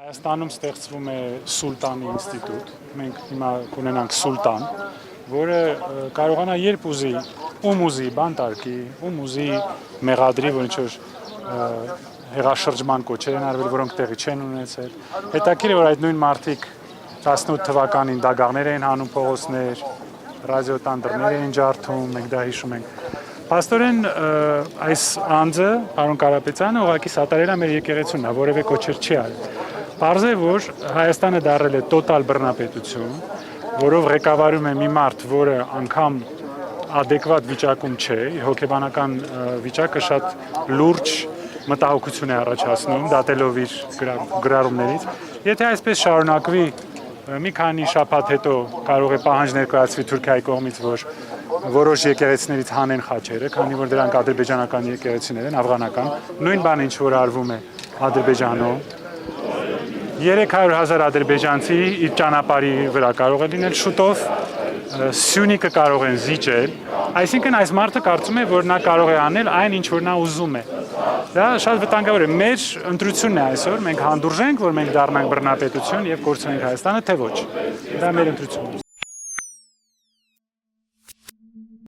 Հայաստանում ստեղծվում է Սուլտանի ինստիտուտ, մենք հիմա կունենանք Սուլտան, որը կարողանա երբ ուզի, ում ուզի բանտարկի, ում ուզի մեղադրի, որ ինչ-որ հեղաշրջման կոչեր են արվել, որոնք տեղի չեն ունեցել։ Հետաքրքիր է, որ այդ նույն մարդիկ 18 թվականին դագաղներ էին հանում փողոցներ, ռադիոտանդրներ էին ջարդում, մենք դա հիշում ենք։ Փաստորեն այս անձը, պարոն Կարապետյանը, ուղղակի սատարել է մեր եկեղեցուն, նա որևէ կոչեր չի արել։ Պարզ է, որ Հայաստանը դարձել է տոտալ բռնապետություն, որով ղեկավարում է մի մարդ, որը անգամ adekvat վիճակում չէ, հոգեբանական վիճակը շատ լուրջ մտահոգություն է առաջացնում, դատելով իր գրառումներից։ Եթե այսպես շարունակվի, մի քանի շաբաթ հետո կարող է պահանջ ներկայացվի Թուրքիայի կողմից, որ որոշ եկեղեցիներից հանեն խաչերը, քանի որ դրանք ադրբեջանական եկեղեցիներ են, աֆղանական, նույն բանը ինչ որ արվում է Ադրբեջանում, 300,000 ադրբեջանցի իր ճանապարհի վրա կարող է լինել շուտով, Սյունիքը կարող են զիջել, այսինքն այս մարդը կարծում է, որ նա կարող է անել այն, ինչ որ նա ուզում է։ Դա շատ վտանգավոր է։ Մեր ընտրությունն է այսօր, մենք հանդուրժենք, որ մենք դառնանք բռնապետություն եւ կորցնենք Հայաստանը, թե ոչ։ Դա մեր ընտրությունն է։